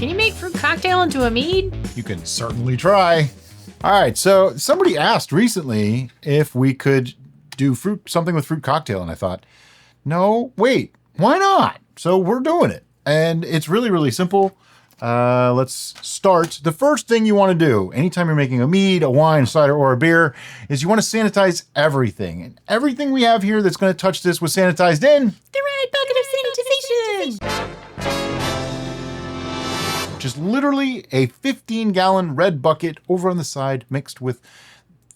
Can you make fruit cocktail into a mead? You can certainly try. All right, so somebody asked recently if we could do something with fruit cocktail, and I thought, no, wait, why not? So we're doing it, and it's really, really simple. Let's start. The first thing you want to do anytime you're making a mead, a wine, a cider, or a beer is you want to sanitize everything. And everything we have here that's going to touch this was sanitized in The right bucket of sanitization! just literally a 15-gallon red bucket over on the side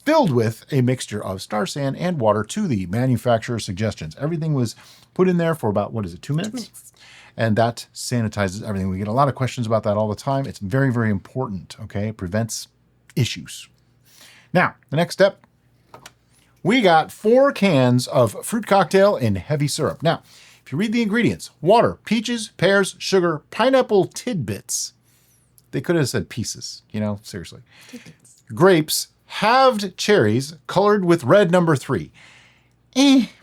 filled with a mixture of Star San and water to the manufacturer's suggestions. Everything was put in there for about, 2 minutes? 2 minutes. And that sanitizes everything. We get a lot of questions about that all the time. It's very, very important, okay? It prevents issues. Now, the next step, we got 4 cans of fruit cocktail in heavy syrup. Now, if you read the ingredients, water, peaches, pears, sugar, pineapple tidbits. They could have said pieces, seriously. Tidbits. Grapes, halved cherries, colored with red number 3.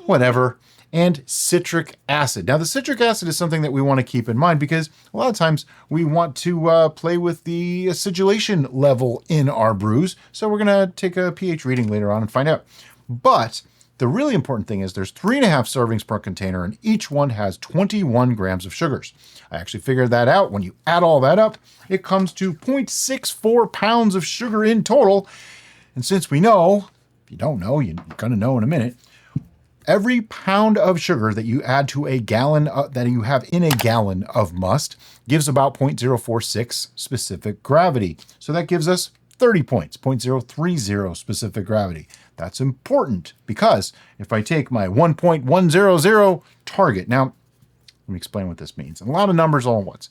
Whatever. And citric acid. Now, the citric acid is something that we want to keep in mind because a lot of times we want to play with the acidulation level in our brews. So we're going to take a pH reading later on and find out. But the really important thing is there's 3.5 servings per container, and each one has 21 grams of sugars. I actually figured that out. When you add all that up, it comes to 0.64 pounds of sugar in total. And since we know, if you don't know, you're going to know in a minute, every pound of sugar that you add to a gallon that you have in a gallon of must gives about 0.046 specific gravity. So that gives us 30 points, 0.030 specific gravity. That's important because if I take my 1.100 target, now let me explain what this means. A lot of numbers all at once.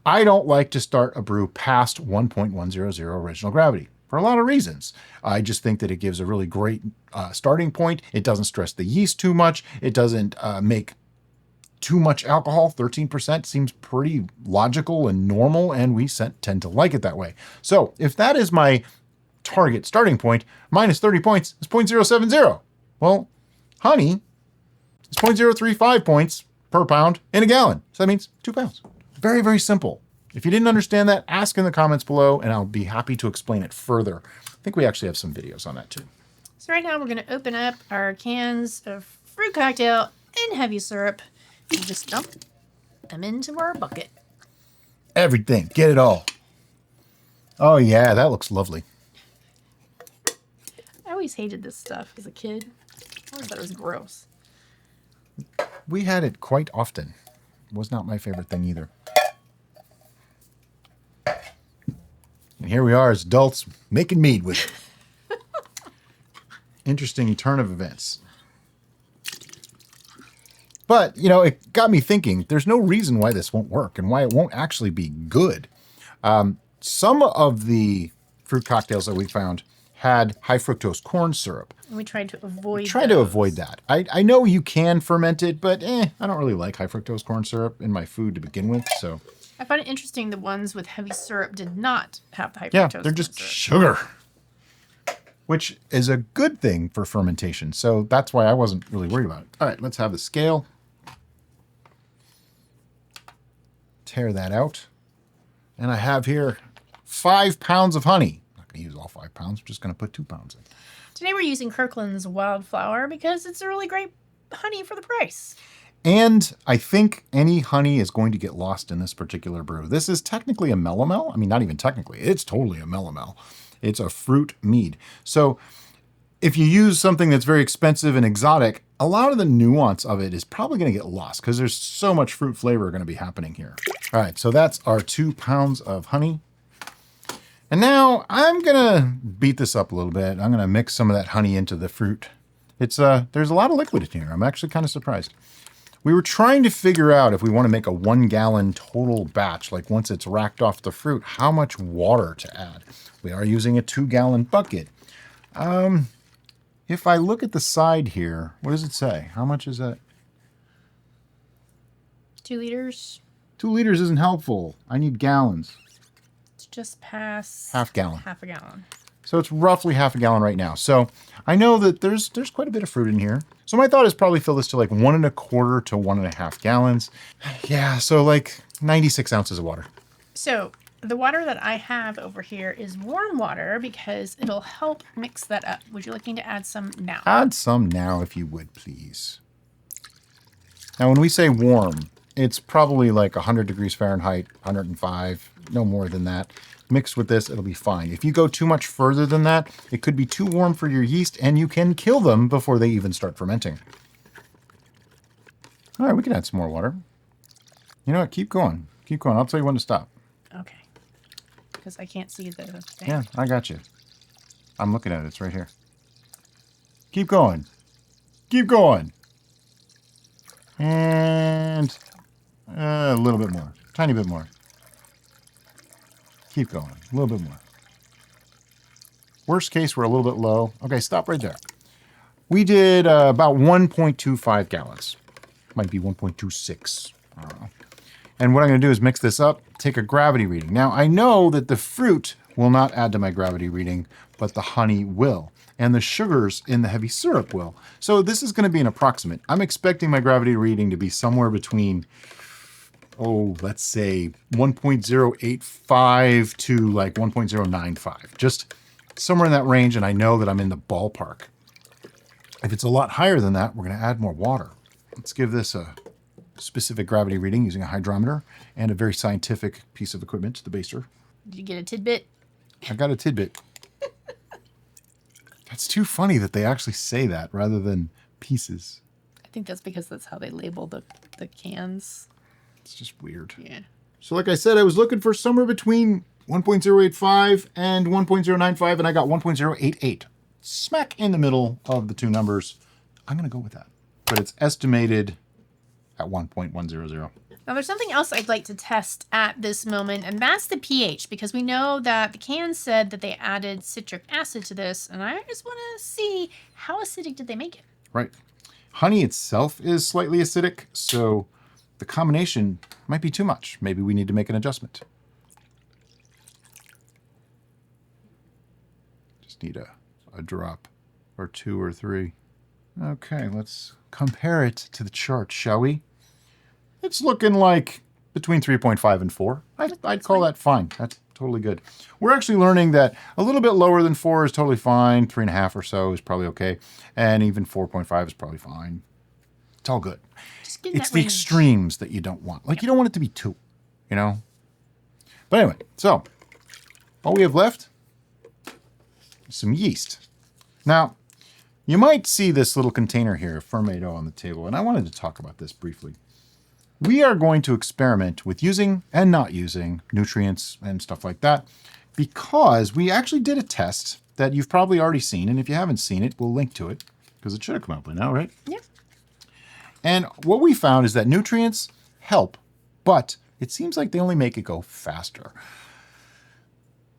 I don't like to start a brew past 1.100 original gravity. For a lot of reasons. I just think that it gives a really great starting point. It doesn't stress the yeast too much. It doesn't make too much alcohol. 13% seems pretty logical and normal, and we tend to like it that way. So if that is my target starting point, minus 30 points is 0.070. Well, honey is 0.035 points per pound in a gallon. So that means 2 pounds. Very, very simple. If you didn't understand that, ask in the comments below, and I'll be happy to explain it further. I think we actually have some videos on that too. So right now we're going to open up our cans of fruit cocktail in heavy syrup and just dump them into our bucket. Everything. Get it all. Oh yeah, that looks lovely. I always hated this stuff as a kid. I always thought it was gross. We had it quite often. It was not my favorite thing either. And here we are as adults making mead with it. Interesting turn of events. But, it got me thinking, there's no reason why this won't work and why it won't actually be good. Some of the fruit cocktails that we found had high fructose corn syrup. And we tried to avoid that. I know you can ferment it, but I don't really like high fructose corn syrup in my food to begin with, so... I find it interesting the ones with heavy syrup did not have the high fructose. Yeah, they're just sugar, which is a good thing for fermentation. So that's why I wasn't really worried about it. All right, let's have the scale. Tear that out. And I have here 5 pounds of honey. I'm not going to use all 5 pounds. I'm just going to put 2 pounds in. Today we're using Kirkland's Wildflower because it's a really great honey for the price. And I think any honey is going to get lost in this particular brew. This is technically a melomel. I mean, not even technically. It's totally a melomel. It's a fruit mead. So if you use something that's very expensive and exotic, a lot of the nuance of it is probably going to get lost because there's so much fruit flavor going to be happening here. All right, so that's our 2 pounds of honey. And now I'm going to beat this up a little bit. I'm going to mix some of that honey into the fruit. There's a lot of liquid in here. I'm actually kind of surprised. We were trying to figure out if we want to make a 1 gallon total batch, like once it's racked off the fruit, how much water to add. We are using a 2 gallon bucket. If I look at the side here, what does it say? How much is that? 2 liters. 2 liters isn't helpful. I need gallons. It's just past half gallon. Half a gallon. So it's roughly half a gallon right now. So I know that there's quite a bit of fruit in here. So my thought is probably fill this to like 1 1/4 to 1 1/2 gallons. Yeah, so like 96 ounces of water. So the water that I have over here is warm water because it'll help mix that up. Would you looking to add some now? Add some now if you would, please. Now, when we say warm, it's probably like 100 degrees Fahrenheit, 105, no more than that. Mixed with this, it'll be fine. If you go too much further than that, it could be too warm for your yeast and you can kill them before they even start fermenting. All right, we can add some more water. You know what? Keep going. Keep going. I'll tell you when to stop. Okay. Because I can't see the thing. Yeah, I got you. I'm looking at it. It's right here. Keep going. Keep going. And a little bit more. Tiny bit more. Keep going. A little bit more. Worst case, we're a little bit low. Okay, stop right there. We did about 1.25 gallons. Might be 1.26. I don't know. And what I'm going to do is mix this up, take a gravity reading. Now, I know that the fruit will not add to my gravity reading, but the honey will. And the sugars in the heavy syrup will. So this is going to be an approximate. I'm expecting my gravity reading to be somewhere between, let's say 1.085 to like 1.095. Just somewhere in that range, and I know that I'm in the ballpark. If it's a lot higher than that, we're going to add more water. Let's give this a specific gravity reading using a hydrometer and a very scientific piece of equipment, the baser. Did you get a tidbit? I got a tidbit. That's too funny that they actually say that rather than pieces. I think that's because that's how they label the cans. It's just weird. Yeah. So like I said, I was looking for somewhere between 1.085 and 1.095, and I got 1.088. Smack in the middle of the two numbers. I'm going to go with that. But it's estimated at 1.100. Now, there's something else I'd like to test at this moment, and that's the pH, because we know that the can said that they added citric acid to this, and I just want to see how acidic did they make it. Right. Honey itself is slightly acidic, so the combination might be too much. Maybe we need to make an adjustment. Just need a drop or 2 or 3. Okay, let's compare it to the chart, shall we? It's looking like between 3.5 and 4. I'd call that fine. That's totally good. We're actually learning that a little bit lower than 4 is totally fine. 3.5 or so is probably okay. And even 4.5 is probably fine. It's all good. It's the extremes that you don't want. Like, you don't want it to be 2, you know? But anyway, so all we have left is some yeast. Now, you might see this little container here, Fermento, on the table, and I wanted to talk about this briefly. We are going to experiment with using and not using nutrients and stuff like that because we actually did a test that you've probably already seen, and if you haven't seen it, we'll link to it because it should have come out by now, right? Yeah. And what we found is that nutrients help, but it seems like they only make it go faster.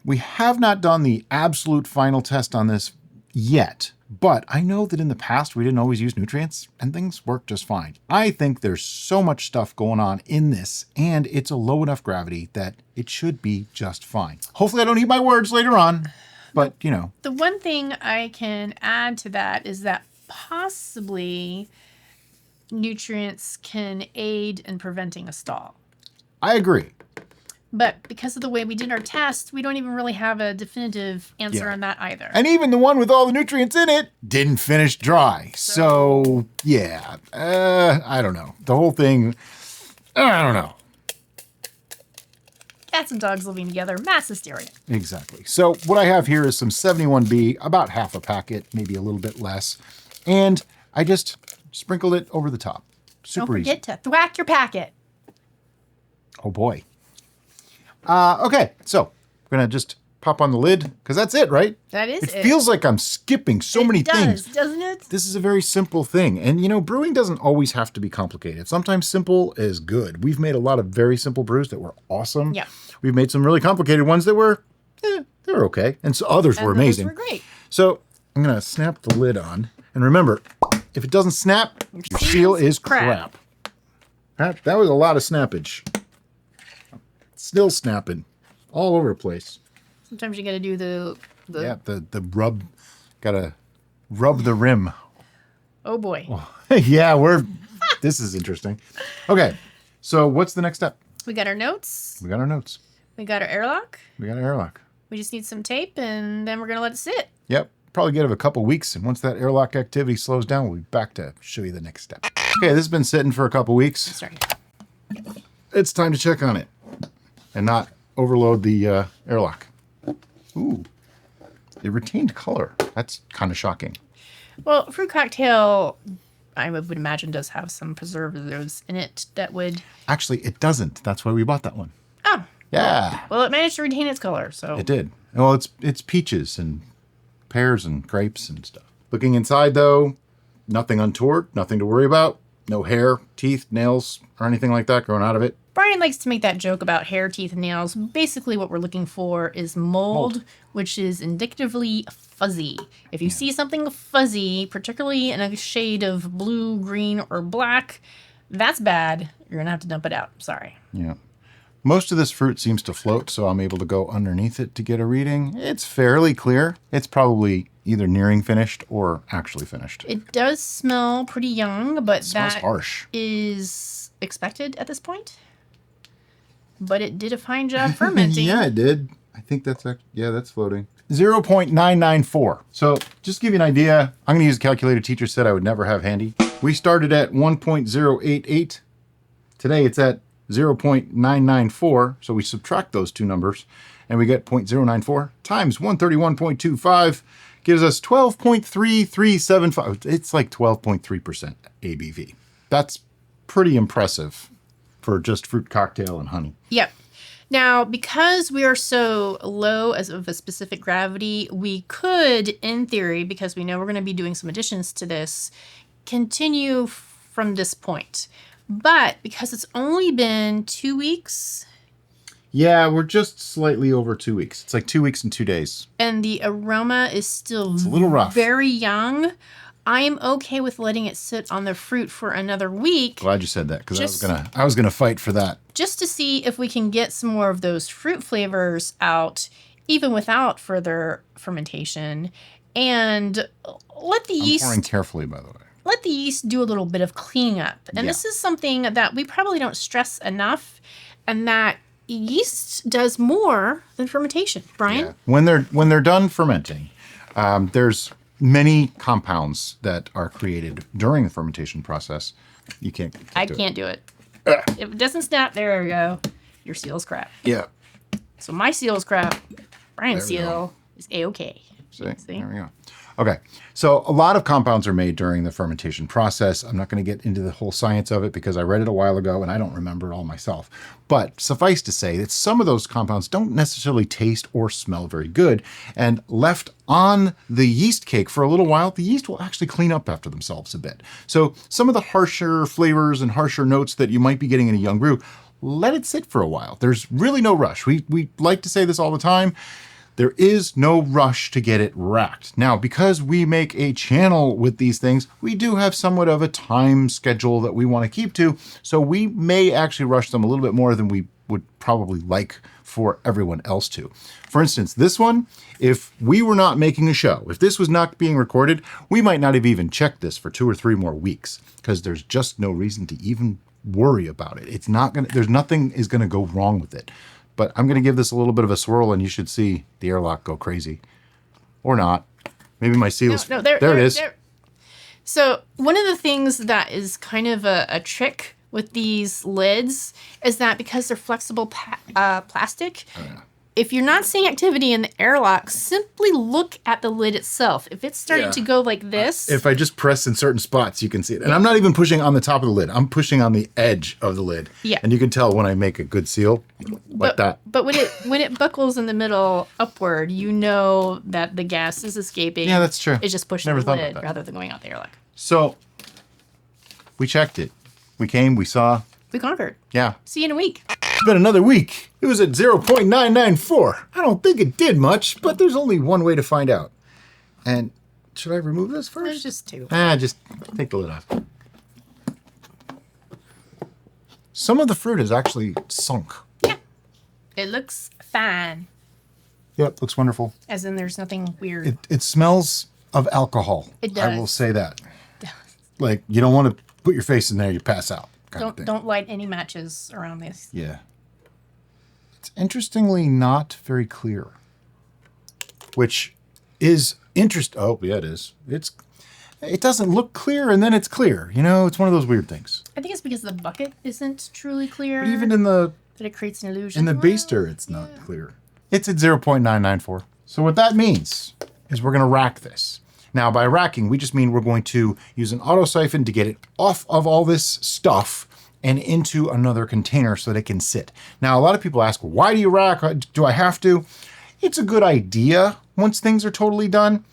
We have not done the absolute final test on this yet, but I know that in the past we didn't always use nutrients and things work just fine. I think there's so much stuff going on in this and it's a low enough gravity that it should be just fine. Hopefully I don't eat my words later on, but you know. The one thing I can add to that is that possibly nutrients can aid in preventing a stall. I agree. But because of the way we did our test, we don't even really have a definitive answer on that either. And even the one with all the nutrients in it didn't finish dry. So yeah, I don't know. The whole thing, I don't know. Cats and dogs living together, mass hysteria. Exactly. So what I have here is some 71B, about half a packet, maybe a little bit less. And I just sprinkled it over the top. Super easy. Don't forget to thwack your packet. Oh boy. Okay, so we're gonna just pop on the lid because that's it, right? That is it. It feels like I'm skipping so many things. It does, doesn't it? This is a very simple thing. And you know, brewing doesn't always have to be complicated. Sometimes simple is good. We've made a lot of very simple brews that were awesome. Yeah. We've made some really complicated ones that were, they were okay. And so others were amazing. Others were great. So I'm gonna snap the lid on. And remember, if it doesn't snap, your seal is crap. That was a lot of snappage. Still snapping all over the place. Sometimes you got to do the rub. Gotta rub the rim. Oh boy. Yeah, this is interesting. Okay, so what's the next step? We got our notes. We got our notes. We got our airlock. We got an airlock. We just need some tape, and then we're going to let it sit. Yep. Probably give it a couple weeks, and once that airlock activity slows down, we'll be back to show you the next step. Okay, this has been sitting for a couple weeks. Sorry. It's time to check on it and not overload the airlock. Ooh, it retained color. That's kind of shocking. Well, fruit cocktail, I would imagine, does have some preservatives in it that would... Actually, it doesn't. That's why we bought that one. Oh. Yeah. Well, it managed to retain its color, so... It did. Well, it's peaches and pears and grapes and stuff. Looking inside, though, nothing untoward, nothing to worry about. No hair, teeth, nails, or anything like that growing out of it. Brian likes to make that joke about hair, teeth, and nails. Basically, what we're looking for is mold. Which is indicatively fuzzy. If you see something fuzzy, particularly in a shade of blue, green, or black, that's bad. You're going to have to dump it out. Sorry. Yeah. Most of this fruit seems to float, so I'm able to go underneath it to get a reading. It's fairly clear. It's probably either nearing finished or actually finished. It does smell pretty young, but It smells that harsh. is expected at this point. But it did a fine job fermenting. Yeah, it did. I think that's that's floating. 0.994. So just to give you an idea, I'm going to use a calculator teacher said I would never have handy. We started at 1.088. Today it's at 0.994. So we subtract those two numbers and we get 0.094 times 131.25 gives us 12.3375. It's like 12.3% ABV. That's pretty impressive for just fruit cocktail and honey. Yep. Now, because we are so low as of a specific gravity, we could, in theory, because we know we're going to be doing some additions to this, continue from this point. But because it's only been 2 weeks... Yeah, we're just slightly over 2 weeks. It's like 2 weeks and 2 days. And the aroma is still a little rough. Very young. I am okay with letting it sit on the fruit for another week. Glad you said that, because I was gonna fight for that. Just to see if we can get some more of those fruit flavors out, even without further fermentation, and let the yeast... I'm pouring carefully, by the way. Let the yeast do a little bit of cleanup. And this is something that we probably don't stress enough, and that yeast does more than fermentation. Brian? Yeah. When they're done fermenting, there's many compounds that are created during the fermentation process. You can't. I can't do it. If it doesn't snap, there we go. Your seal's crap. Yeah. So my seal's crap. Brian's seal is A-okay. See? There we go. Okay, so a lot of compounds are made during the fermentation process. I'm not going to get into the whole science of it because I read it a while ago and I don't remember it all myself. But suffice to say that some of those compounds don't necessarily taste or smell very good, and left on the yeast cake for a little while, the yeast will actually clean up after themselves a bit. So some of the harsher flavors and harsher notes that you might be getting in a young brew, let it sit for a while. There's really no rush. We like to say this all the time. There is no rush to get it racked. Now, because we make a channel with these things, we do have somewhat of a time schedule that we want to keep to, so we may actually rush them a little bit more than we would probably like for everyone else to. For instance, this one, if we were not making a show, if this was not being recorded, we might not have even checked this for 2 or 3 more weeks, because there's just no reason to even worry about it. It's not gonna, there's nothing is gonna go wrong with it. But I'm going to give this a little bit of a swirl, and you should see the airlock go crazy. Or not. Maybe my seal's... No, there it is. There. So one of the things that is kind of a trick with these lids is that because they're flexible plastic, if you're not seeing activity in the airlock, simply look at the lid itself. If it's starting to go like this... If I just press in certain spots, you can see it. And I'm not even pushing on the top of the lid. I'm pushing on the edge of the lid. Yeah. And you can tell when I make a good seal, like that. But when it buckles in the middle upward, you know that the gas is escaping. Yeah, that's true. It's just pushing the lid rather than going out the airlock. So, we checked it. We came, we saw. We conquered. Yeah. See you in a week. It's been another week. It was at 0.994. I don't think it did much, but there's only one way to find out. And should I remove this first? There's just 2. Just take the lid off. Some of the fruit is actually sunk. Yeah. It looks fine. Yep, looks wonderful. As in there's nothing weird. It smells of alcohol. It does. I will say that. Like, you don't want to put your face in there, you pass out. Don't light any matches around this. Yeah. interestingly not very clear, which is interesting. Oh, yeah, it is. It doesn't look clear, and then it's clear. You know, it's one of those weird things. I think it's because the bucket isn't truly clear. But even in the that it creates an illusion. in the baster, it's not clear. It's at 0.994. So what that means is we're going to rack this. Now, by racking, we just mean we're going to use an auto siphon to get it off of all this stuff and into another container so that it can sit. Now, a lot of people ask, why do you rack? Do I have to? It's a good idea once things are totally done.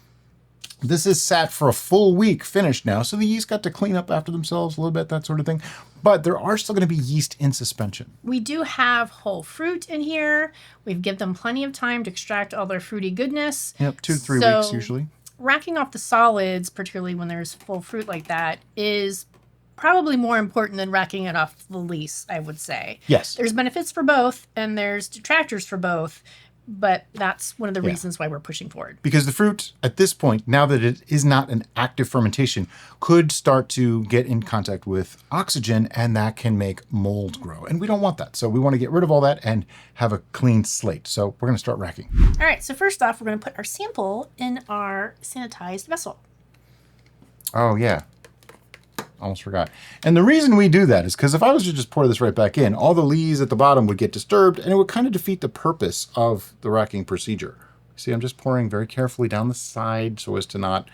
This is sat for a full week finished now, so the yeast got to clean up after themselves a little bit, that sort of thing. But there are still going to be yeast in suspension. We do have whole fruit in here. We've given them plenty of time to extract all their fruity goodness. Yep, 2 to 3 weeks usually. Racking off the solids, particularly when there's full fruit like that, is probably more important than racking it off the lees, I would say. Yes. There's benefits for both, and there's detractors for both, but that's one of the reasons why we're pushing forward. Because the fruit, at this point, now that it is not an active fermentation, could start to get in contact with oxygen, and that can make mold grow. And we don't want that. So we want to get rid of all that and have a clean slate. So we're going to start racking. All right, so first off, we're going to put our sample in our sanitized vessel. Oh, yeah. Almost forgot. And the reason we do that is because if I was to just pour this right back in, all the lees at the bottom would get disturbed, and it would kind of defeat the purpose of the racking procedure. See, I'm just pouring very carefully down the side so as to not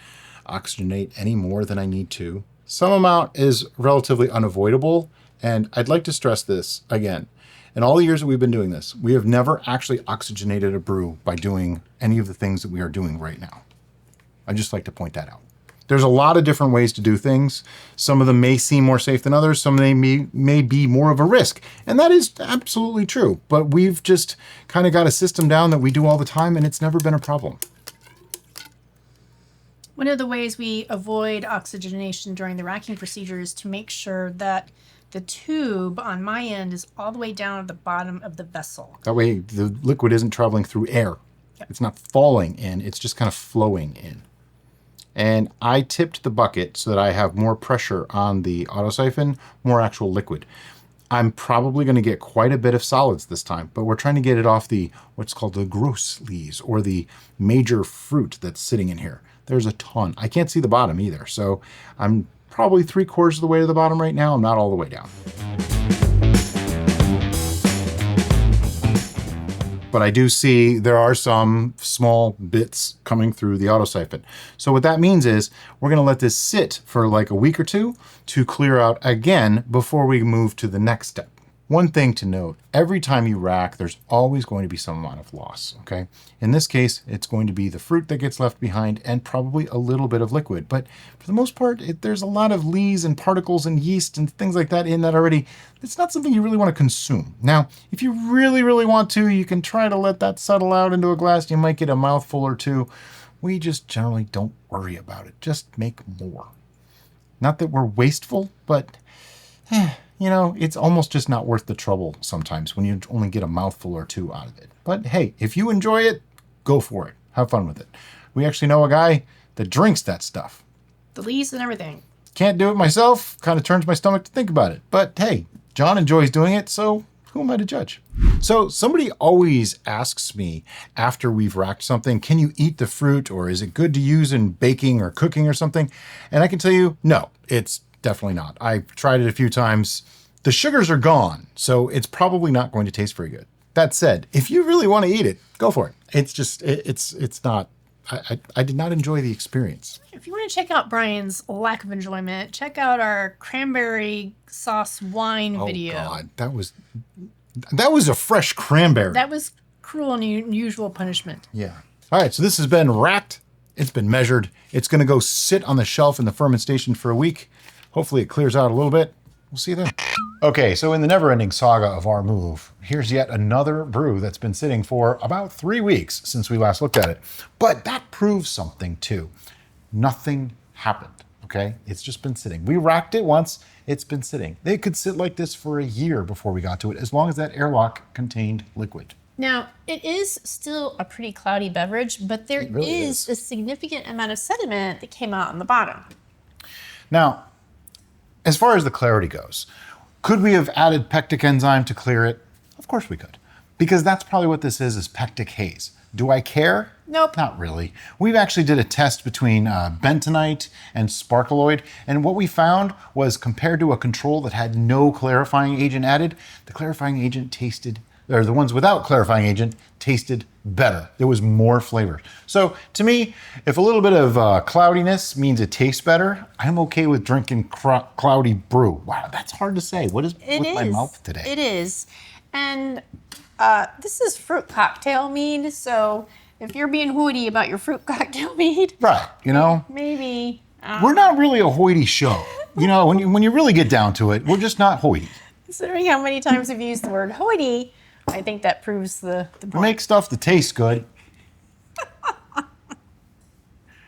oxygenate any more than I need to. Some amount is relatively unavoidable, and I'd like to stress this again. In all the years that we've been doing this, we have never actually oxygenated a brew by doing any of the things that we are doing right now. I'd just like to point that out. There's a lot of different ways to do things. Some of them may seem more safe than others. Some of them may be more of a risk. And that is absolutely true. But we've just kind of got a system down that we do all the time, and it's never been a problem. One of the ways we avoid oxygenation during the racking procedure is to make sure that the tube on my end is all the way down at the bottom of the vessel. That way the liquid isn't traveling through air. Yep. It's not falling in, it's just kind of flowing in. And I tipped the bucket so that I have more pressure on the auto siphon, more actual liquid. I'm probably going to get quite a bit of solids this time, but we're trying to get it off the what's called the gross lees, or the major fruit that's sitting in here. There's a ton. I can't see the bottom either, so I'm probably 3/4 of the way to the bottom right now. I'm not all the way down. But I do see there are some small bits coming through the auto siphon. So what that means is we're going to let this sit for like a week or two to clear out again before we move to the next step. One thing to note, every time you rack, there's always going to be some amount of loss, okay? In this case, it's going to be the fruit that gets left behind and probably a little bit of liquid. But for the most part, there's a lot of lees and particles and yeast and things like that in that already. It's not something you really want to consume. Now, if you really, really want to, you can try to let that settle out into a glass. You might get a mouthful or two. We just generally don't worry about it. Just make more. Not that we're wasteful, but you know, it's almost just not worth the trouble sometimes when you only get a mouthful or two out of it. But hey, if you enjoy it, go for it. Have fun with it. We actually know a guy that drinks that stuff. The lees and everything. Can't do it myself. Kind of turns my stomach to think about it. But hey, John enjoys doing it, so who am I to judge? So somebody always asks me after we've racked something, can you eat the fruit, or is it good to use in baking or cooking or something? And I can tell you, no, it's definitely not. I've tried it a few times. The sugars are gone, so it's probably not going to taste very good. That said, if you really want to eat it, go for it. It's just, it's not, I did not enjoy the experience. If you want to check out Brian's lack of enjoyment, check out our cranberry sauce wine video. Oh God, that was a fresh cranberry. That was cruel and unusual punishment. Yeah. All right, so this has been racked. It's been measured. It's going to go sit on the shelf in the fermentation for a week. Hopefully it clears out a little bit. We'll see you then. Okay, so in the never-ending saga of our move, here's yet another brew that's been sitting for about 3 weeks since we last looked at it. But that proves something too. Nothing happened, okay? It's just been sitting. We racked it once, it's been sitting. They could sit like this for a year before we got to it, as long as that airlock contained liquid. Now, it is still a pretty cloudy beverage, but there is a significant amount of sediment that came out on the bottom. Now, as far as the clarity goes, could we have added pectic enzyme to clear it? Of course we could. because that's probably what this is pectic haze. Do I care? Nope. Not really. We've actually did a test between bentonite and sparkleoid, and what we found was compared to a control that had no clarifying agent added, the clarifying agent tasted, or the ones without clarifying agent tasted better. There was more flavor. So to me, if a little bit of cloudiness means it tastes better, I'm okay with drinking cloudy brew. Wow, that's hard to say. What is with my mouth today? It is. And this is fruit cocktail mead, so if you're being hoity about your fruit cocktail mead, right, you know, maybe we're not really a hoity show. You know, when you really get down to it, we're just not hoity. Considering how many times we've used the word hoity, I think that proves the point. We make stuff that tastes good.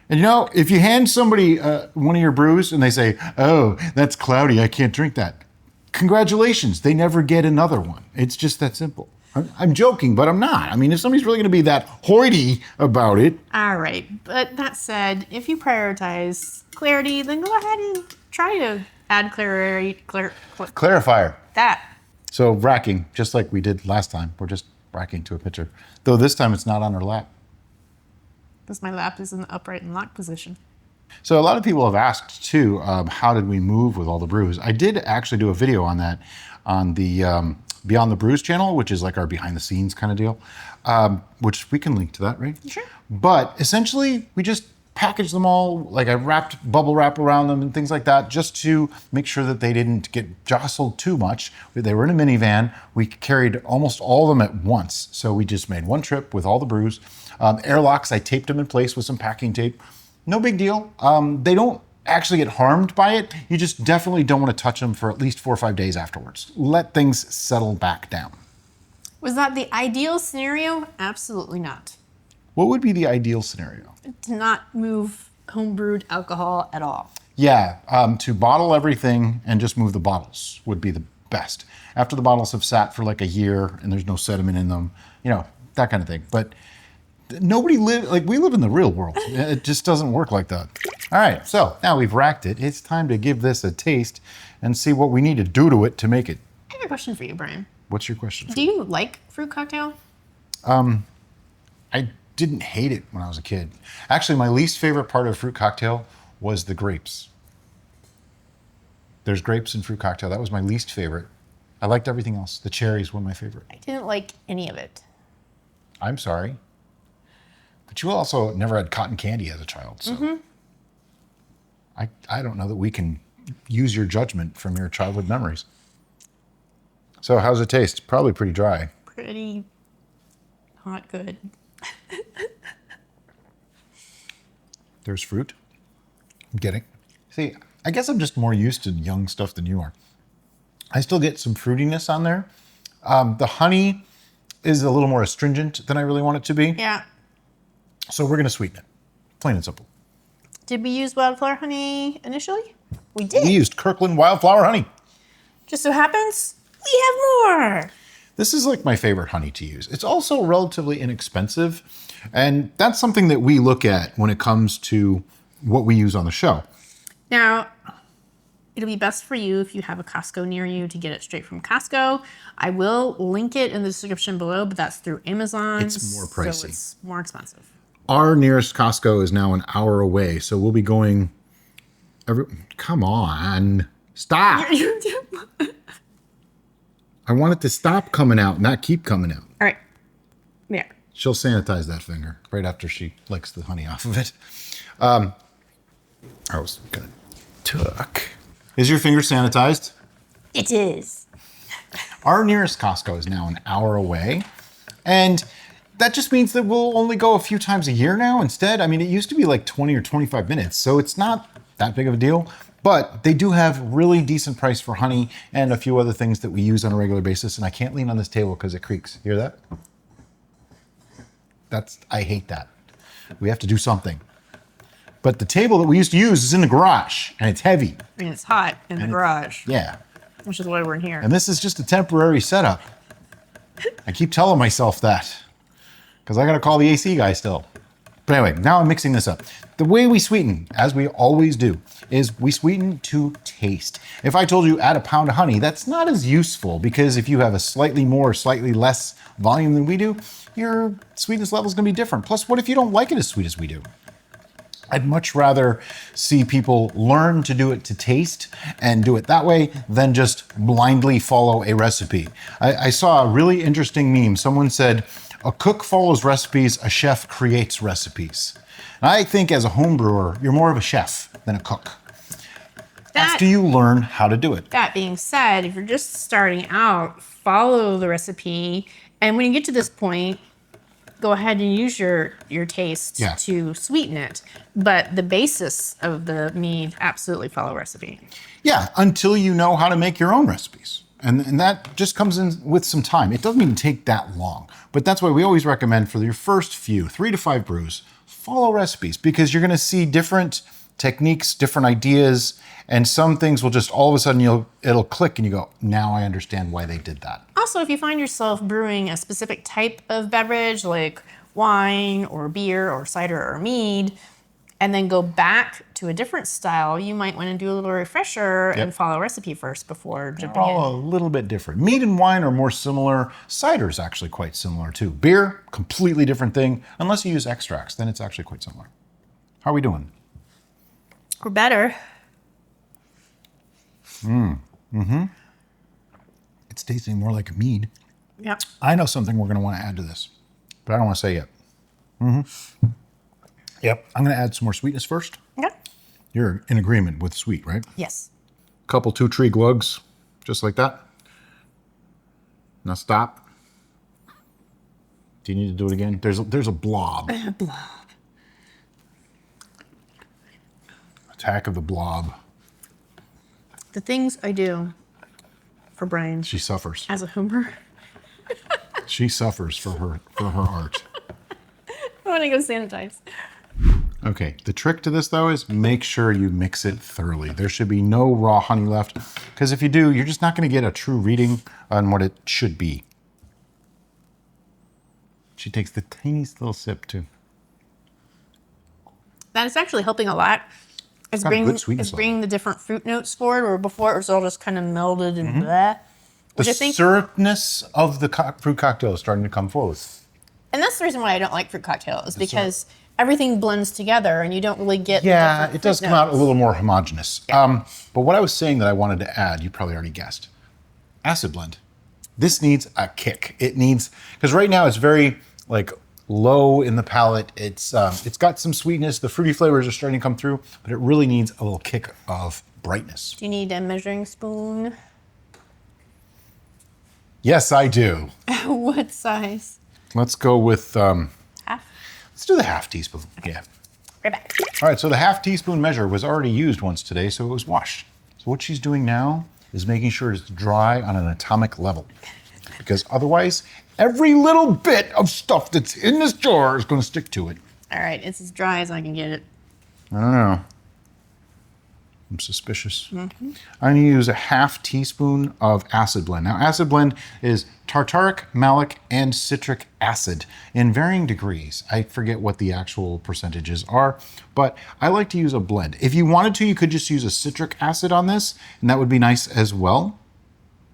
And you know, if you hand somebody one of your brews and they say, "Oh, that's cloudy, I can't drink that," congratulations, they never get another one. It's just that simple. I'm joking, but I'm not. I mean, if somebody's really going to be that hoity about it. All right, but that said, if you prioritize clarity, then go ahead and try to add clarifier. That. So racking, just like we did last time, we're just racking to a pitcher. Though this time it's not on her lap. Because my lap is in the upright and locked position. So a lot of people have asked too, how did we move with all the brews? I did actually do a video on that on the Beyond the Brews channel, which is like our behind the scenes kind of deal, which we can link to that, right? Sure. But essentially we just packaged them all, like I wrapped bubble wrap around them and things like that, just to make sure that they didn't get jostled too much. They were in a minivan. We carried almost all of them at once. So we just made one trip with all the brews. Airlocks, I taped them in place with some packing tape. No big deal. They don't actually get harmed by it. You just definitely don't want to touch them for at least 4 or 5 days afterwards. Let things settle back down. Was that the ideal scenario? Absolutely not. What would be the ideal scenario? To not move homebrewed alcohol at all. Yeah, to bottle everything and just move the bottles would be the best. After the bottles have sat for like a year and there's no sediment in them, you know, that kind of thing. But nobody we live in the real world. It just doesn't work like that. All right, so now we've racked it. It's time to give this a taste and see what we need to do to it to make it. I have a question for you, Brian. What's your question? Do you like fruit cocktail? I didn't hate it when I was a kid. Actually, my least favorite part of fruit cocktail was the grapes. There's grapes in fruit cocktail. That was my least favorite. I liked everything else. The cherries were my favorite. I didn't like any of it. I'm sorry. But you also never had cotton candy as a child, so I don't know that we can use your judgment from your childhood memories. So how's it taste? Probably pretty dry. Pretty not good. There's fruit. I'm getting. See, I guess I'm just more used to young stuff than you are. I still get some fruitiness on there. The honey is a little more astringent than I really want it to be. Yeah. So we're going to sweeten it. Plain and simple. Did we use Wildflower Honey initially? We did. We used Kirkland Wildflower Honey. Just so happens, we have more. This is like my favorite honey to use. It's also relatively inexpensive. And that's something that we look at when it comes to what we use on the show. Now, it'll be best for you if you have a Costco near you to get it straight from Costco. I will link it in the description below, but that's through Amazon. It's more pricey. So it's more expensive. Our nearest Costco is now an hour away, so we'll be going come on. Stop. I want it to stop coming out, not keep coming out. All right. Yeah. She'll sanitize that finger right after she licks the honey off of it. I was gonna tuck. Is your finger sanitized? It is. Our nearest Costco is now an hour away. And that just means that we'll only go a few times a year now instead. I mean, it used to be like 20 or 25 minutes, so it's not that big of a deal. But they do have really decent price for honey and a few other things that we use on a regular basis. And I can't lean on this table because it creaks. Hear that? I hate that. We have to do something. But the table that we used to use is in the garage and it's heavy. And it's hot in the garage. Yeah. Which is why we're in here. And this is just a temporary setup. I keep telling myself that because I got to call the AC guy still. But anyway, now I'm mixing this up. The way we sweeten, as we always do, is we sweeten to taste. If I told you add a pound of honey, that's not as useful because if you have a slightly more or slightly less volume than we do, your sweetness level is going to be different. Plus, what if you don't like it as sweet as we do? I'd much rather see people learn to do it to taste and do it that way than just blindly follow a recipe. I saw a really interesting meme. Someone said, a cook follows recipes, a chef creates recipes. And I think as a home brewer, you're more of a chef than a cook. After you learn how to do it. That being said, if you're just starting out, follow the recipe. And when you get to this point, go ahead and use your taste to sweeten it. But the basis of the mead, absolutely follow recipe. Yeah, until you know how to make your own recipes. And that just comes in with some time. It doesn't even take that long. But that's why we always recommend for your first few, 3 to 5 brews, follow recipes because you're going to see different techniques, different ideas, and some things will just all of a sudden it'll click and you go, now I understand why they did that. Also, if you find yourself brewing a specific type of beverage like wine or beer or cider or mead, and then go back to a different style, you might want to do a little refresher and follow a recipe first before jumping in. All a little bit different. Mead and wine are more similar. Cider is actually quite similar too. Beer, completely different thing. Unless you use extracts, then it's actually quite similar. How are we doing? We're better. It's tasting more like a mead. Yep. I know something we're going to want to add to this, but I don't want to say yet. Yep, I'm going to add some more sweetness first. Okay. You're in agreement with sweet, right? Yes. Couple 2 tree glugs, just like that. Now stop. Do you need to do it again? There's a blob. A blob. Attack of the blob. The things I do for Brian. She suffers. As a homer. She suffers for her art. I want to go sanitize. Okay, the trick to this though is make sure you mix it thoroughly. There should be no raw honey left, because if you do, you're just not going to get a true reading on what it should be. She takes the tiniest little sip too. That is actually helping a lot. It's bringing the different fruit notes forward, where before it was all just kind of melded and blah. The syrupness of the fruit cocktail is starting to come forward. And that's the reason why I don't like fruit cocktails, because everything blends together and you don't really get it does come out a little more homogeneous. Yeah. But what I was saying that I wanted to add, you probably already guessed, acid blend. This needs a kick. It needs, because right now it's very like low in the palate. It's got some sweetness. The fruity flavors are starting to come through, but it really needs a little kick of brightness. Do you need a measuring spoon? Yes, I do. What size? Let's go with, Half? let's do the half teaspoon. Yeah. Right back. All right, so the half teaspoon measure was already used once today, so it was washed. So what she's doing now is making sure it's dry on an atomic level, because otherwise, every little bit of stuff that's in this jar is going to stick to it. All right, it's as dry as I can get it. I don't know. I'm suspicious. I'm going to use a half teaspoon of acid blend. Now, acid blend is tartaric, malic, and citric acid in varying degrees. I forget what the actual percentages are, but I like to use a blend. If you wanted to, you could just use a citric acid on this, and that would be nice as well.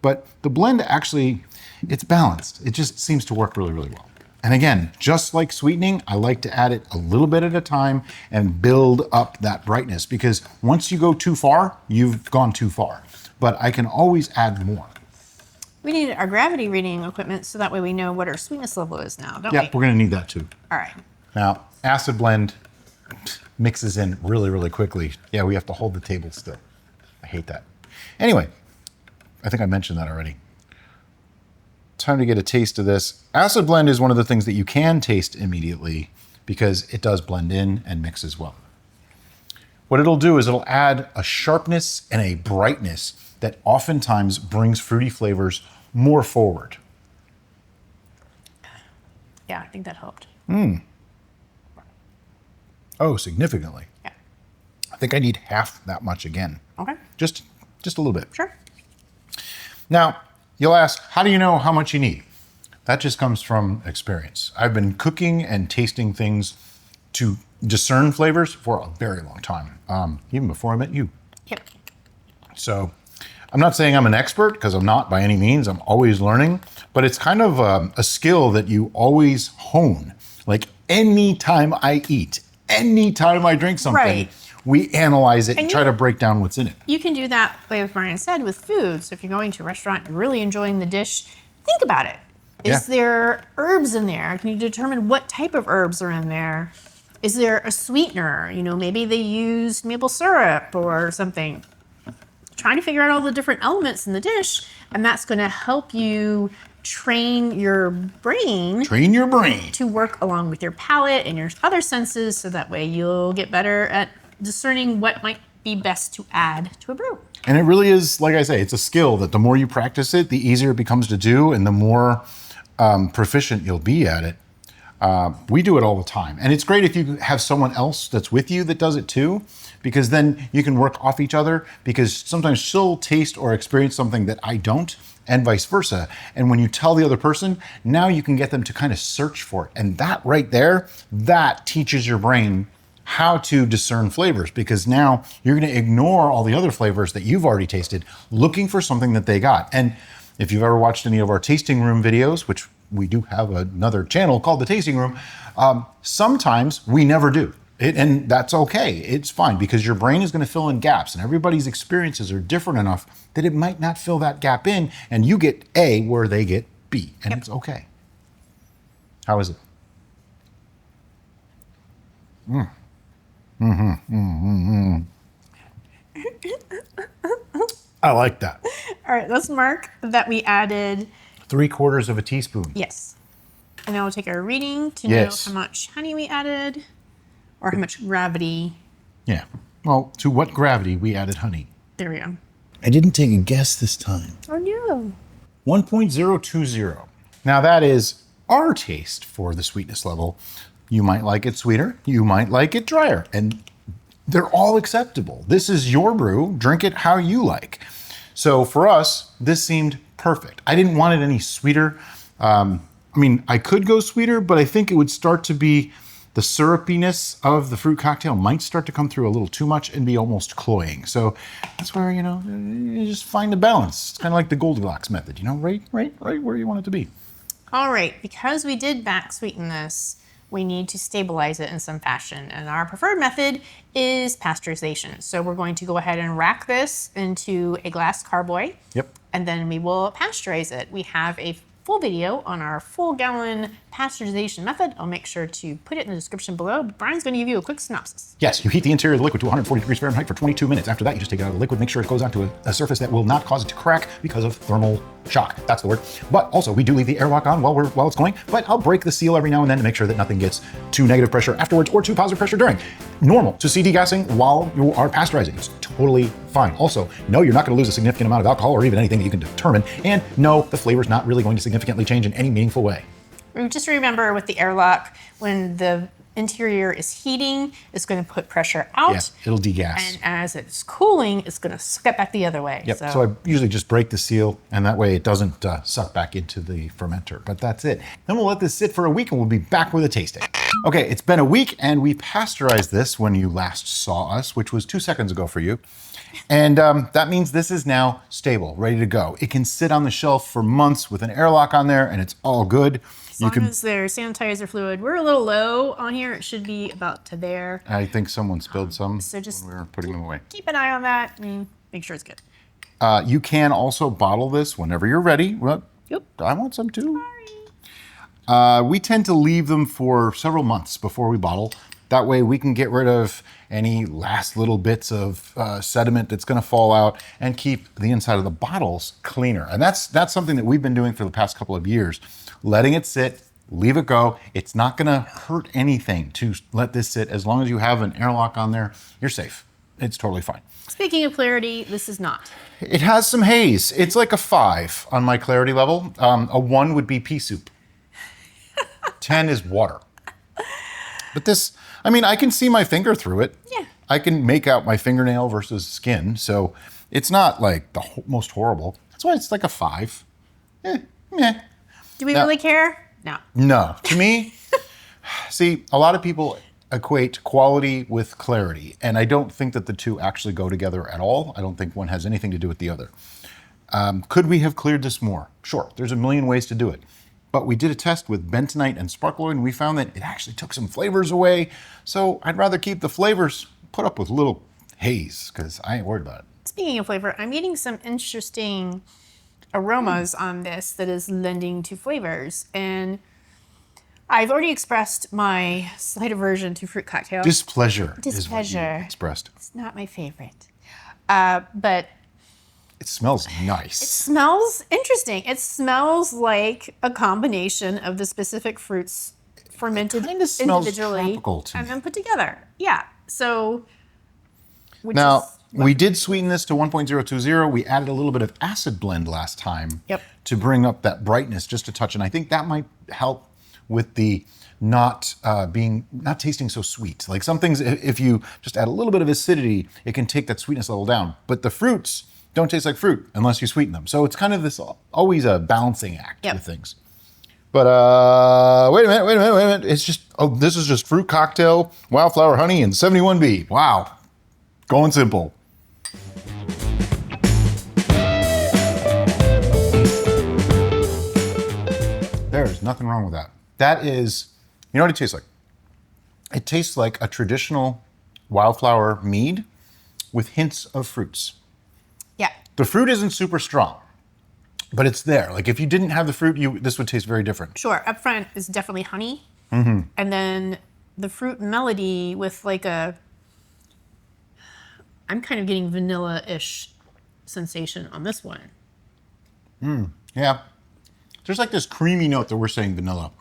But the blend actually, it's balanced. It just seems to work really, really well. And again, just like sweetening, I like to add it a little bit at a time and build up that brightness, because once you go too far, you've gone too far. But I can always add more. We need our gravity reading equipment so that way we know what our sweetness level is now, don't we? Yeah, we're gonna need that too. All right. Now, acid blend mixes in really, really quickly. Yeah, we have to hold the table still. I hate that. Anyway, I think I mentioned that already. Time to get a taste of this. Acid blend is one of the things that you can taste immediately because it does blend in and mix as well. What it'll do is it'll add a sharpness and a brightness that oftentimes brings fruity flavors more forward. Yeah, I think that helped. Oh, significantly. Yeah. I think I need half that much again. Okay. Just a little bit. Sure. Now, you'll ask, how do you know how much you need? That just comes from experience. I've been cooking and tasting things to discern flavors for a very long time, even before I met you. Yep. So I'm not saying I'm an expert, because I'm not by any means. I'm always learning, but it's kind of a skill that you always hone. Like anytime I eat, anytime I drink something, Right. we analyze it and try to break down what's in it. You can do that, like Brian said, with food. So if you're going to a restaurant and really enjoying the dish, think about it. Is there herbs in there? Can you determine what type of herbs are in there? Is there a sweetener? You know, maybe they used maple syrup or something. Trying to figure out all the different elements in the dish, and that's going to help you train your brain. Train your brain. To work along with your palate and your other senses, so that way you'll get better at discerning what might be best to add to a brew. And it really is, like I say, it's a skill that the more you practice it, the easier it becomes to do, and the more proficient you'll be at it. We do it all the time. And it's great if you have someone else that's with you that does it too, because then you can work off each other, because sometimes she'll taste or experience something that I don't, and vice versa. And when you tell the other person, now you can get them to kind of search for it. And that right there, that teaches your brain how to discern flavors, because now you're going to ignore all the other flavors that you've already tasted, looking for something that they got. And if you've ever watched any of our tasting room videos, which we do have another channel called The Tasting Room, sometimes we never do. And that's okay. It's fine, because your brain is going to fill in gaps, and everybody's experiences are different enough that it might not fill that gap in, and you get A where they get B, and it's okay. How is it? I like that. All right, let's mark that we added 3/4 of a teaspoon. Yes. And then we'll take our reading to Yes. know how much honey we added or how much gravity. Yeah. Well, to what gravity we added honey. There we go. I didn't take a guess this time. Oh, no. 1.020. Now that is our taste for the sweetness level. You might like it sweeter. You might like it drier. And they're all acceptable. This is your brew. Drink it how you like. So for us, this seemed perfect. I didn't want it any sweeter. I mean, I could go sweeter, but I think it would start to be the syrupiness of the fruit cocktail might start to come through a little too much and be almost cloying. So that's where, you just find a balance. It's kind of like the Goldilocks method, right where you want it to be. All right, because we did back sweeten this, we need to stabilize it in some fashion. And our preferred method is pasteurization. So we're going to go ahead and rack this into a glass carboy. Yep. And then we will pasteurize it. We have a full video on our full gallon pasteurization method. I'll make sure to put it in the description below. But Brian's going to give you a quick synopsis. Yes, you heat the interior of the liquid to 140 degrees Fahrenheit for 22 minutes. After that, you just take it out of the liquid, make sure it goes onto a surface that will not cause it to crack because of thermal shock. That's the word. But also, we do leave the airlock on while it's going, but I'll break the seal every now and then to make sure that nothing gets too negative pressure afterwards or too positive pressure during. Normal to see degassing while you are pasteurizing. It's totally fine. Also, no, you're not going to lose a significant amount of alcohol or even anything that you can determine. And no, the flavor's not really going to significantly change in any meaningful way. Just remember with the airlock, when the interior is heating, it's going to put pressure out. Yeah, it'll degas. And as it's cooling, it's going to suck it back the other way. Yep. So I usually just break the seal, and that way it doesn't suck back into the fermenter. But that's it. Then we'll let this sit for a week, and we'll be back with a tasting. Okay, it's been a week, and we pasteurized this when you last saw us, which was 2 seconds ago for you. And that means this is now stable, ready to go. It can sit on the shelf for months with an airlock on there, and it's all good. As long as there's sanitizer fluid. We're a little low on here. It should be about to there. I think someone spilled some So just when we were putting them away. keep an eye on that and make sure it's good. You can also bottle this whenever you're ready. Well, Yep. I want some too. Sorry. We tend to leave them for several months before we bottle. That way we can get rid of any last little bits of sediment that's going to fall out and keep the inside of the bottles cleaner. And that's something that we've been doing for the past couple of years. Letting it sit, leave it go. It's not going to hurt anything to let this sit. As long as you have an airlock on there, you're safe. It's totally fine. Speaking of clarity, this is not. It has some haze. It's like a 5 on my clarity level. A 1 would be pea soup. 10 is water. But this, I mean, I can see my finger through it. Yeah. I can make out my fingernail versus skin. So it's not like the most horrible. That's why it's like a 5. Meh. Do we really care? No. No. To me, see, a lot of people equate quality with clarity. And I don't think that the two actually go together at all. I don't think one has anything to do with the other. Could we have cleared this more? Sure, there's a million ways to do it. But we did a test with bentonite and sparkle oil, and we found that it actually took some flavors away. So I'd rather keep the flavors, put up with little haze, because I ain't worried about it. Speaking of flavor, I'm getting some interesting aromas on this that is lending to flavors. And I've already expressed my slight aversion to fruit cocktails. Displeasure is what you expressed. It's not my favorite. But it smells nice. It smells interesting. It smells like a combination of the specific fruits fermented individually and then put together. Yeah. So now we did sweeten this to 1.020. We added a little bit of acid blend last time to bring up that brightness just a touch, and I think that might help with the not tasting so sweet. Like some things, if you just add a little bit of acidity, it can take that sweetness level down. But the fruits don't taste like fruit unless you sweeten them. So it's kind of this always a balancing act with things. But wait a minute. It's just, this is just fruit cocktail, Wildflower Honey, and 71B. Wow, going simple. There's nothing wrong with that. That is, you know what it tastes like? It tastes like a traditional wildflower mead with hints of fruits. Yeah. The fruit isn't super strong, but it's there. Like if you didn't have the fruit, this would taste very different. Sure. Up front is definitely honey. Mm-hmm. And then the fruit melody with like I'm kind of getting vanilla-ish sensation on this one. Yeah. There's like this creamy note that we're saying vanilla.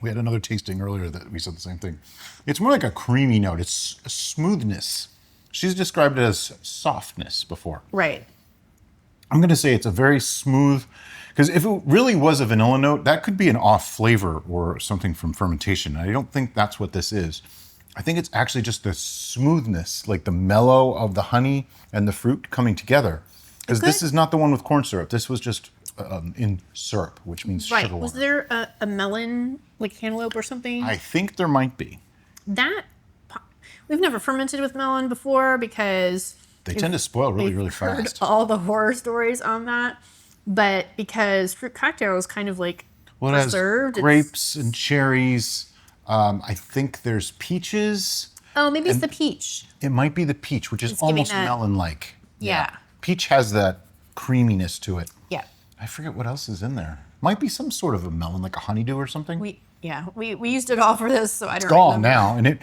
We had another tasting earlier that we said the same thing. It's more like a creamy note. It's a smoothness. She's described it as softness before. Right. I'm going to say it's a very smooth, because if it really was a vanilla note, that could be an off flavor or something from fermentation. I don't think that's what this is. I think it's actually just the smoothness, like the mellow of the honey and the fruit coming together. Because this is not the one with corn syrup. This was just in syrup, which means sugar water. Was there a melon, like cantaloupe or something? I think there might be. We've never fermented with melon before because they tend to spoil really fast. All the horror stories on that, but because fruit cocktail is kind of like preserved. It has grapes and cherries. I think there's peaches. Oh, maybe it's the peach. It might be the peach, which is almost melon-like. Yeah. Peach has that creaminess to it. Yeah. I forget what else is in there. Might be some sort of a melon, like a honeydew or something. We used it all for this, so I don't remember. It's gone now,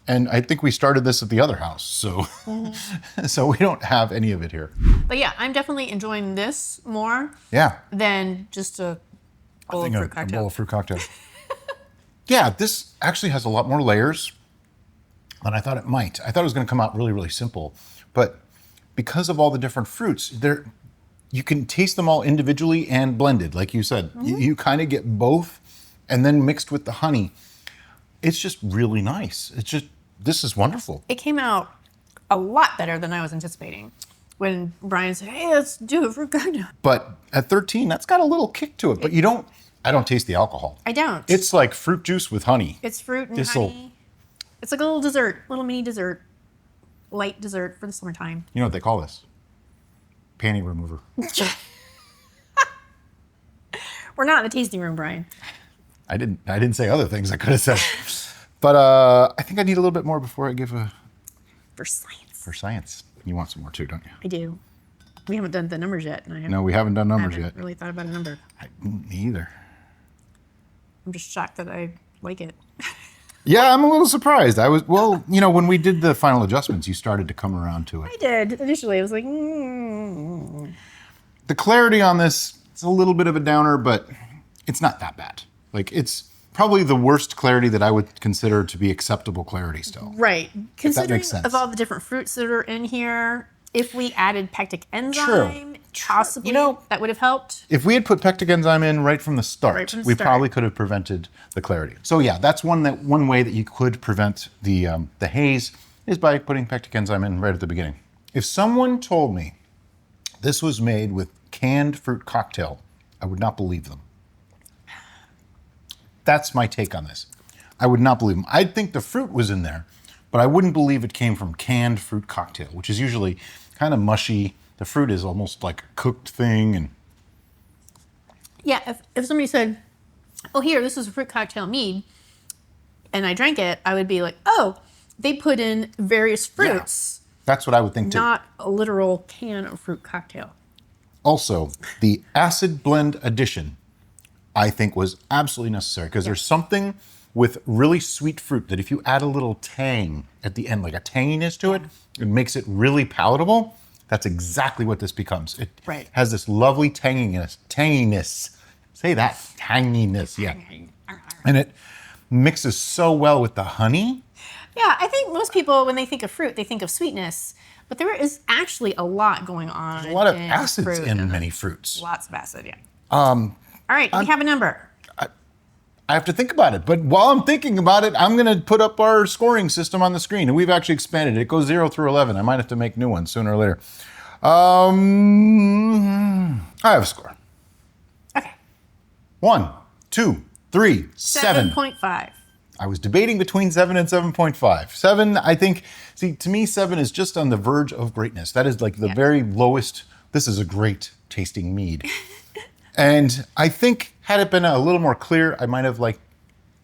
and I think we started this at the other house, so so we don't have any of it here. But yeah, I'm definitely enjoying this more. Yeah. Than just a bowl of fruit cocktail. A bowl of fruit cocktail. Yeah, this actually has a lot more layers than I thought it might. I thought it was going to come out really simple, but because of all the different fruits, you can taste them all individually and blended, like you said. Mm-hmm. You kind of get both, and then mixed with the honey. It's just really nice. This is wonderful. It came out a lot better than I was anticipating. When Brian said, "Hey, let's do a fruit cocktail." But at 13, that's got a little kick to it. But I don't taste the alcohol. I don't. It's like fruit juice with honey. It's fruit and honey. It's like a little dessert, little mini dessert, light dessert for the summertime. You know what they call this? Panty remover. We're not in a tasting room, Brian. I didn't say other things I could have said. But I think I need a little bit more before I give a... For science. For science. You want some more too, don't you? I do. We haven't done the numbers yet. No, we haven't done numbers yet. I haven't really thought about a number. Me either. I'm just shocked that I like it. Yeah, I'm a little surprised. When we did the final adjustments, you started to come around to it. I did. Initially, I was like, The clarity on this, it's a little bit of a downer, but it's not that bad. Like, it's probably the worst clarity that I would consider to be acceptable clarity still. Right. Considering that makes sense. Of all the different fruits that are in here, if we added pectic enzyme, possibly that would have helped. If we had put pectic enzyme in right from the start, we probably could have prevented the clarity. So yeah, that's one way that you could prevent the haze is by putting pectic enzyme in right at the beginning. If someone told me this was made with canned fruit cocktail, I would not believe them. That's my take on this. I would not believe them. I'd think the fruit was in there, but I wouldn't believe it came from canned fruit cocktail, which is usually kind of mushy. The fruit is almost like a cooked thing. And yeah, if somebody said, oh, here, this is a fruit cocktail mead, and I drank it, I would be like, oh, they put in various fruits. Yeah, that's what I would think too. Not a literal can of fruit cocktail. Also, the acid blend addition, I think, was absolutely necessary because there's something with really sweet fruit that if you add a little tang at the end, like a tanginess to it, it makes it really palatable. That's exactly what this becomes. It has this lovely tanginess. Say that, tanginess, yeah. And it mixes so well with the honey. Yeah, I think most people, when they think of fruit, they think of sweetness. But there is actually a lot going on. There's a lot of acids in many fruits. Lots of acid, yeah. All right, we have a number. I have to think about it. But while I'm thinking about it, I'm going to put up our scoring system on the screen. And we've actually expanded it. It goes 0 through 11. I might have to make new ones sooner or later. I have a score. Okay. 1, 2, 3, 7. 7.5. I was debating between 7 and 7.5. 7, I think, see, to me, 7 is just on the verge of greatness. That is like the very lowest. This is a great tasting mead. And I think had it been a little more clear, I might have like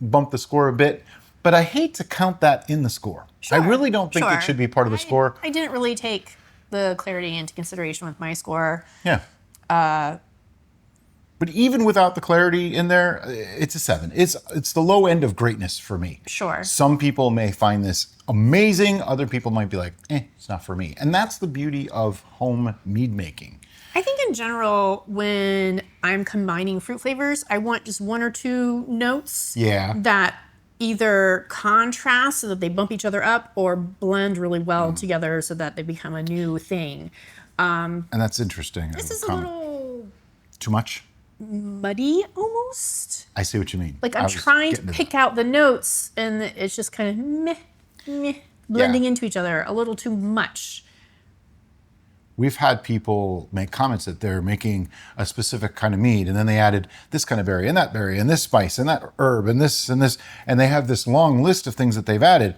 bumped the score a bit. But I hate to count that in the score. Sure, I really don't think it should be part of the score. I didn't really take the clarity into consideration with my score. Yeah. But even without the clarity in there, it's a 7. It's the low end of greatness for me. Sure. Some people may find this amazing. Other people might be like, it's not for me. And that's the beauty of home mead making. I think in general, when I'm combining fruit flavors, I want just 1 or 2 notes that either contrast so that they bump each other up or blend really well together so that they become a new thing. And that's interesting. This is a little... Too much? Muddy almost. I see what you mean. Like I'm trying to pick out the notes and it's just kind of blending into each other a little too much. We've had people make comments that they're making a specific kind of mead and then they added this kind of berry and this spice and that herb and this, and they have this long list of things that they've added.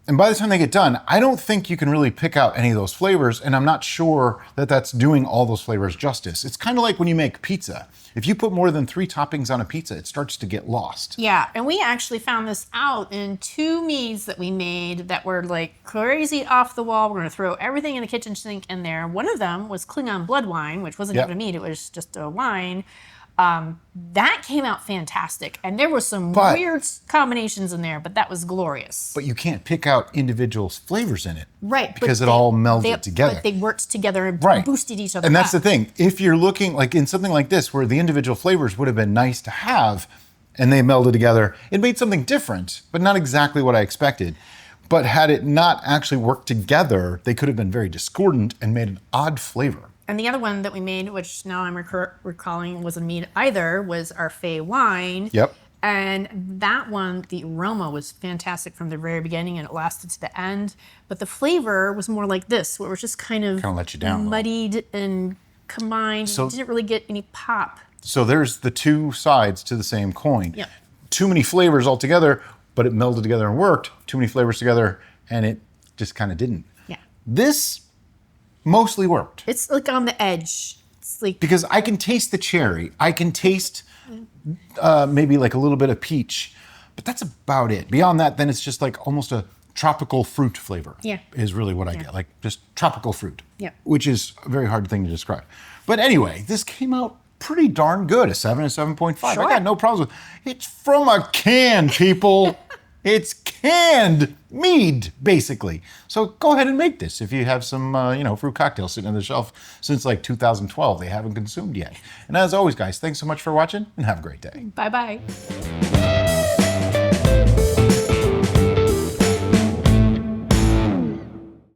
And by the time they get done, I don't think you can really pick out any of those flavors, and I'm not sure that that's doing all those flavors justice. It's kind of like when you make pizza. If you put more than 3 toppings on a pizza, it starts to get lost. Yeah, and we actually found this out in 2 meads that we made that were like crazy off the wall. We're going to throw everything in the kitchen sink in there. One of them was Klingon blood wine, which wasn't even a mead, it was just a wine. That came out fantastic, and there were some weird combinations in there, but that was glorious. But you can't pick out individual flavors in it. Right. Because it all melded together. But they worked together and boosted each other And that's the thing. If you're looking like in something like this, where the individual flavors would have been nice to have, and they melded together, it made something different, but not exactly what I expected. But had it not actually worked together, they could have been very discordant and made an odd flavor. And the other one that we made, which now I'm recalling was a mead either, was our Fey wine. Yep. And that one, the aroma was fantastic from the very beginning and it lasted to the end. But the flavor was more like this, where it was just kind of let you down muddied and combined. So, didn't really get any pop. So there's the 2 sides to the same coin. Yep. Too many flavors altogether, but it melded together and worked. Too many flavors together, and it just kind of didn't. Yeah. This mostly worked. It's like on the edge. It's like because I can taste the cherry. I can taste maybe like a little bit of peach, but that's about it. Beyond that, then it's just like almost a tropical fruit flavor. Yeah. Is really what I get. Like just tropical fruit. Yeah. Which is a very hard thing to describe. But anyway, this came out pretty darn good. A 7 and 7.5. Sure. I got no problems with it. It's from a can, people. It's canned mead, basically. So go ahead and make this if you have some, fruit cocktails sitting on the shelf since like 2012 they haven't consumed yet. And as always, guys, thanks so much for watching and have a great day. Bye-bye.